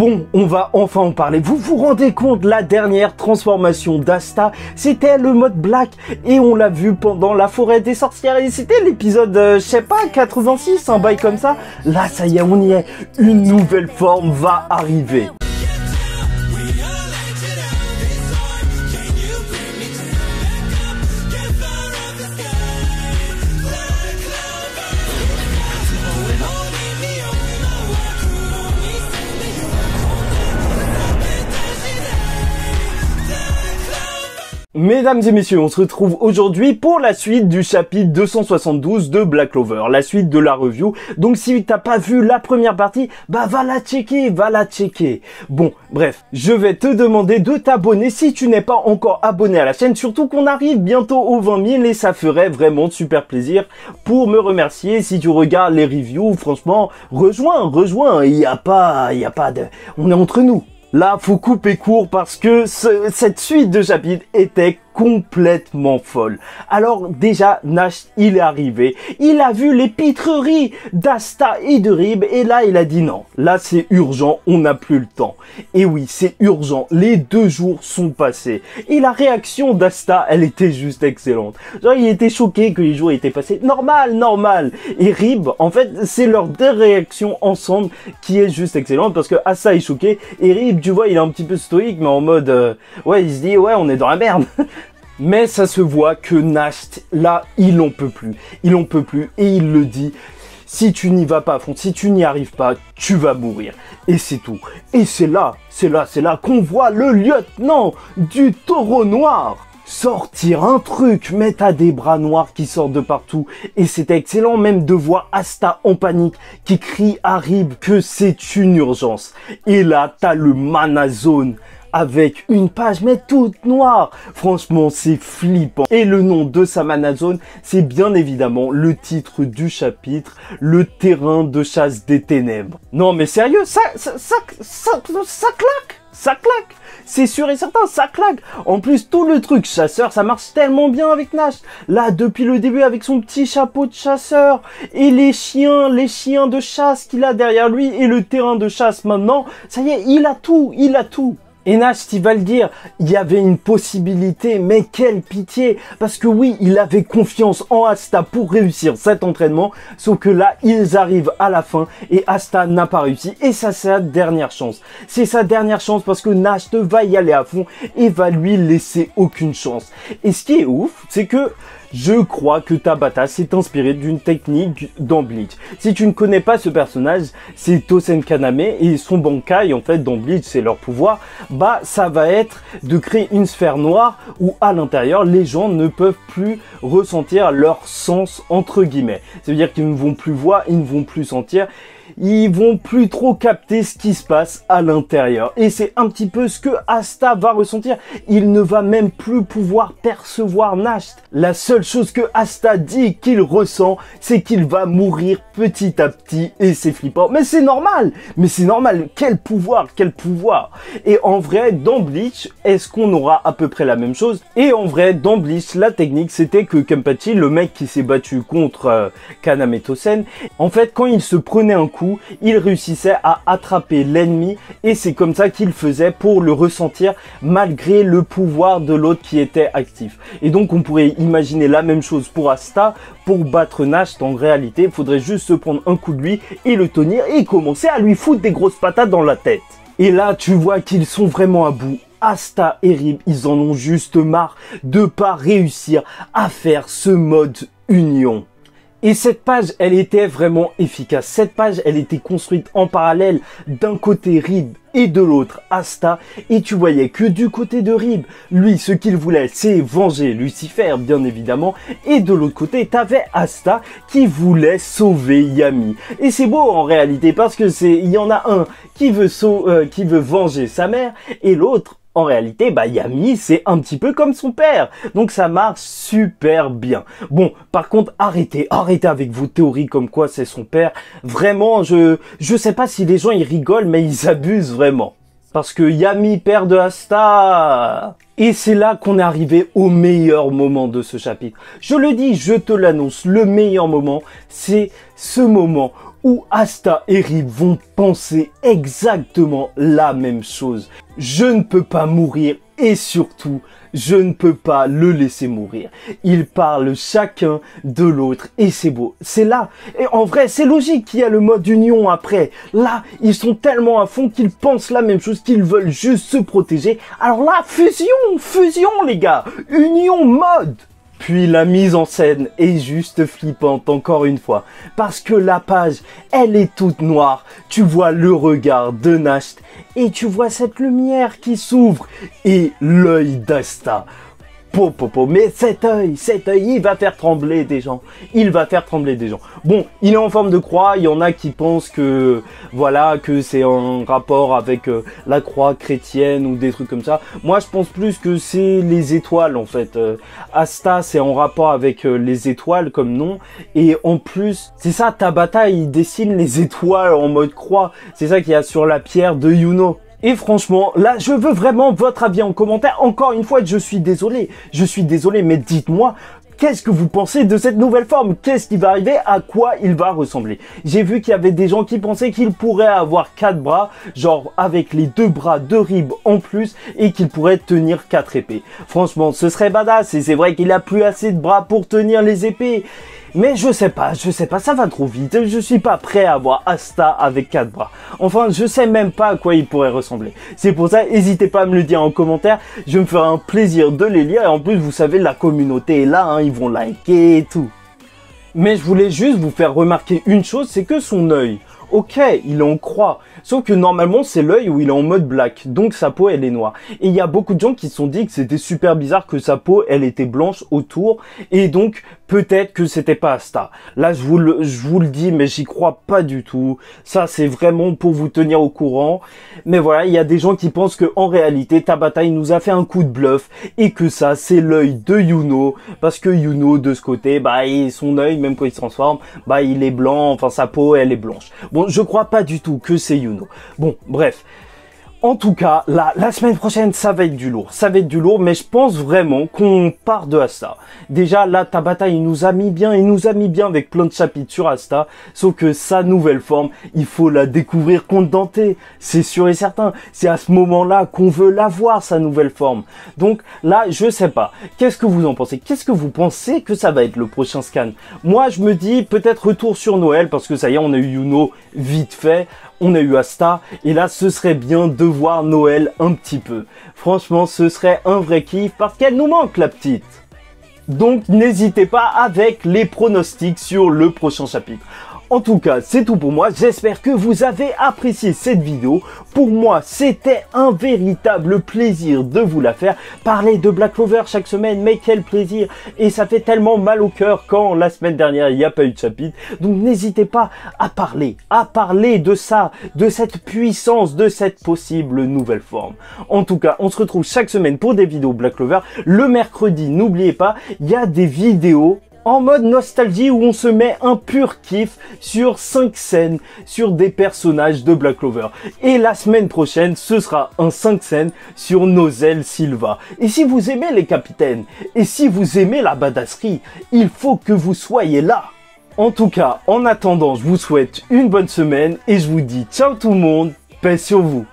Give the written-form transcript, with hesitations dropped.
Bon, on va enfin en parler. Vous vous rendez compte, la dernière transformation d'Asta, c'était le mode Black et on l'a vu pendant la forêt des sorcières et c'était l'épisode, je sais pas, 86, un bail comme ça. Là, ça y est, on y est. Une nouvelle forme va arriver. Mesdames et messieurs, on se retrouve aujourd'hui pour la suite du chapitre 272 de Black Clover, la suite de la review. Donc si t'as pas vu la première partie, bah va la checker. Bon, bref, je vais te demander de t'abonner si tu n'es pas encore abonné à la chaîne, surtout qu'on arrive bientôt aux 20 000 et ça ferait vraiment super plaisir pour me remercier. Si tu regardes les reviews, franchement, rejoins, il y a pas de... On est entre nous. Là, faut couper court parce que cette suite de chapitres était complètement folle. Alors déjà, Nash, il est arrivé, il a vu les pitreries d'Asta et de Rib et là, il a dit non, là c'est urgent, on n'a plus le temps. Et oui, c'est urgent, les 2 jours sont passés. Et la réaction d'Asta, elle était juste excellente. Genre, il était choqué que les jours étaient passés. Normal. Et Rib, en fait, c'est leur deux réactions ensemble qui est juste excellente parce que Asta est choqué et Rib, tu vois, il est un petit peu stoïque, mais en mode, ouais, il se dit, ouais, on est dans la merde. Mais ça se voit que Nash, là, il en peut plus et il le dit, si tu n'y vas pas à fond, si tu n'y arrives pas, tu vas mourir. Et c'est tout. Et c'est là qu'on voit le lieutenant du taureau noir sortir un truc, mais t'as des bras noirs qui sortent de partout. Et c'était excellent même de voir Asta en panique qui crie à Rib que c'est une urgence. Et là, t'as le Mana Zone avec une page mais toute noire. Franchement, c'est flippant. Et le nom de sa Mana Zone, c'est bien évidemment le titre du chapitre, le terrain de chasse des ténèbres. Non mais sérieux, ça claque. C'est sûr et certain, ça claque. En plus, tout le truc chasseur, ça marche tellement bien avec Nash. Là, depuis le début, avec son petit chapeau de chasseur et les chiens de chasse qu'il a derrière lui et le terrain de chasse maintenant, ça y est, il a tout. Et Nash, il va le dire, il y avait une possibilité, mais quelle pitié. Parce que oui, il avait confiance en Asta pour réussir cet entraînement. Sauf que là, ils arrivent à la fin et Asta n'a pas réussi. Et ça, c'est sa dernière chance. C'est sa dernière chance parce que Nash va y aller à fond et va lui laisser aucune chance. Et ce qui est ouf, c'est que je crois que Tabata s'est inspiré d'une technique dans Bleach. Si tu ne connais pas ce personnage, c'est Tosen Kaname et son Bankai, en fait, dans Bleach, c'est leur pouvoir. Bah, ça va être de créer une sphère noire où, à l'intérieur, les gens ne peuvent plus ressentir leur sens, entre guillemets. Ça veut dire qu'ils ne vont plus voir, ils ne vont plus sentir. Ils vont plus trop capter ce qui se passe à l'intérieur. Et c'est un petit peu ce que Asta va ressentir. Il ne va même plus pouvoir percevoir Nash. La seule chose que Asta dit qu'il ressent, c'est qu'il va mourir petit à petit. Et c'est flippant. Mais c'est normal. Quel pouvoir. Et en vrai, dans Bleach, est-ce qu'on aura à peu près la même chose? Et en vrai, dans Bleach, la technique, c'était que Kenpachi, le mec qui s'est battu contre Kaname Tosen, en fait, quand il se prenait un coup, il réussissait à attraper l'ennemi et c'est comme ça qu'il faisait pour le ressentir malgré le pouvoir de l'autre qui était actif. Et donc on pourrait imaginer la même chose pour Asta. Pour battre Nash, en réalité, il faudrait juste se prendre un coup de lui et le tenir et commencer à lui foutre des grosses patates dans la tête. Et là, tu vois qu'ils sont vraiment à bout. Asta et Rib, ils en ont juste marre de pas réussir à faire ce mode union. Et cette page, elle était vraiment efficace. Cette page, elle était construite en parallèle d'un côté Rib et de l'autre Asta. Et tu voyais que du côté de Rib, lui, ce qu'il voulait, c'est venger Lucifer, bien évidemment. Et de l'autre côté, t'avais Asta qui voulait sauver Yami. Et c'est beau en réalité parce que il y en a un qui veut venger sa mère et l'autre, en réalité, bah Yami, c'est un petit peu comme son père. Donc ça marche super bien. Bon, par contre, arrêtez avec vos théories comme quoi c'est son père. Vraiment, je sais pas si les gens ils rigolent, mais ils abusent vraiment. Parce que Yami, père de Asta. Et c'est là qu'on est arrivé au meilleur moment de ce chapitre. Je le dis, je te l'annonce, le meilleur moment, c'est ce moment où Asta et Rib vont penser exactement la même chose. Je ne peux pas mourir et surtout, je ne peux pas le laisser mourir. Ils parlent chacun de l'autre et c'est beau. C'est là. Et en vrai, c'est logique qu'il y a le mode union après. Là, ils sont tellement à fond qu'ils pensent la même chose, qu'ils veulent juste se protéger. Alors là, fusion les gars. Union mode. Puis la mise en scène est juste flippante encore une fois, parce que la page, elle est toute noire, tu vois le regard de Nasht, et tu vois cette lumière qui s'ouvre, et l'œil d'Asta. Mais cet œil, il va faire trembler des gens. Il va faire trembler des gens. Bon, il est en forme de croix. Il y en a qui pensent que, voilà, que c'est un rapport avec la croix chrétienne ou des trucs comme ça. Moi, je pense plus que c'est les étoiles, en fait. Asta, c'est en rapport avec les étoiles comme nom. Et en plus, c'est ça, Tabata, il dessine les étoiles en mode croix. C'est ça qu'il y a sur la pierre de Yuno. Et franchement, là, je veux vraiment votre avis en commentaire. Encore une fois, je suis désolé, mais dites-moi, qu'est-ce que vous pensez de cette nouvelle forme? Qu'est-ce qui va arriver? À quoi il va ressembler? J'ai vu qu'il y avait des gens qui pensaient qu'il pourrait avoir 4 bras, genre avec les 2 bras de Rib en plus, et qu'il pourrait tenir 4 épées. Franchement, ce serait badass, et c'est vrai qu'il a plus assez de bras pour tenir les épées. Mais je sais pas, ça va trop vite, je suis pas prêt à avoir Asta avec 4 bras. Enfin, je sais même pas à quoi il pourrait ressembler. C'est pour ça, n'hésitez pas à me le dire en commentaire, je me ferai un plaisir de les lire, et en plus, vous savez, la communauté est là, hein, ils vont liker et tout. Mais je voulais juste vous faire remarquer une chose, c'est que son œil, ok, il est en croix, sauf que normalement c'est l'œil où il est en mode black, donc sa peau elle est noire. Et il y a beaucoup de gens qui se sont dit que c'était super bizarre que sa peau elle était blanche autour, et donc peut-être que c'était pas Asta. Là je vous le dis, mais j'y crois pas du tout. Ça c'est vraiment pour vous tenir au courant. Mais voilà, il y a des gens qui pensent que en réalité Tabata il nous a fait un coup de bluff, et que ça c'est l'œil de Yuno, parce que Yuno de ce côté, bah son œil même quand il se transforme, bah il est blanc, enfin sa peau elle est blanche. Bon, je crois pas du tout que c'est Yuno. Bon, bref. En tout cas, la semaine prochaine, ça va être du lourd, mais je pense vraiment qu'on part de Asta. Déjà, là, Tabata, il nous a mis bien avec plein de chapitres sur Asta, sauf que sa nouvelle forme, il faut la découvrir contre Dante, c'est sûr et certain. C'est à ce moment-là qu'on veut la voir, sa nouvelle forme. Donc là, je sais pas. Qu'est-ce que vous en pensez? Qu'est-ce que vous pensez que ça va être le prochain scan? Moi, je me dis peut-être retour sur Noël, parce que ça y est, on a eu Yuno vite fait. On a eu Asta, et là, ce serait bien de voir Noël un petit peu. Franchement, ce serait un vrai kiff, parce qu'elle nous manque, la petite. Donc, n'hésitez pas avec les pronostics sur le prochain chapitre. En tout cas, c'est tout pour moi. J'espère que vous avez apprécié cette vidéo. Pour moi, c'était un véritable plaisir de vous la faire. Parler de Black Clover chaque semaine, mais quel plaisir. Et ça fait tellement mal au cœur quand la semaine dernière, il n'y a pas eu de chapitre. Donc n'hésitez pas à parler de ça, de cette puissance, de cette possible nouvelle forme. En tout cas, on se retrouve chaque semaine pour des vidéos Black Clover. Le mercredi, n'oubliez pas, il y a des vidéos en mode nostalgie où on se met un pur kiff sur 5 scènes sur des personnages de Black Clover. Et la semaine prochaine, ce sera un 5 scènes sur Nozel Silva. Et si vous aimez les capitaines, et si vous aimez la badasserie, il faut que vous soyez là. En tout cas, en attendant, je vous souhaite une bonne semaine et je vous dis ciao tout le monde, paix sur vous.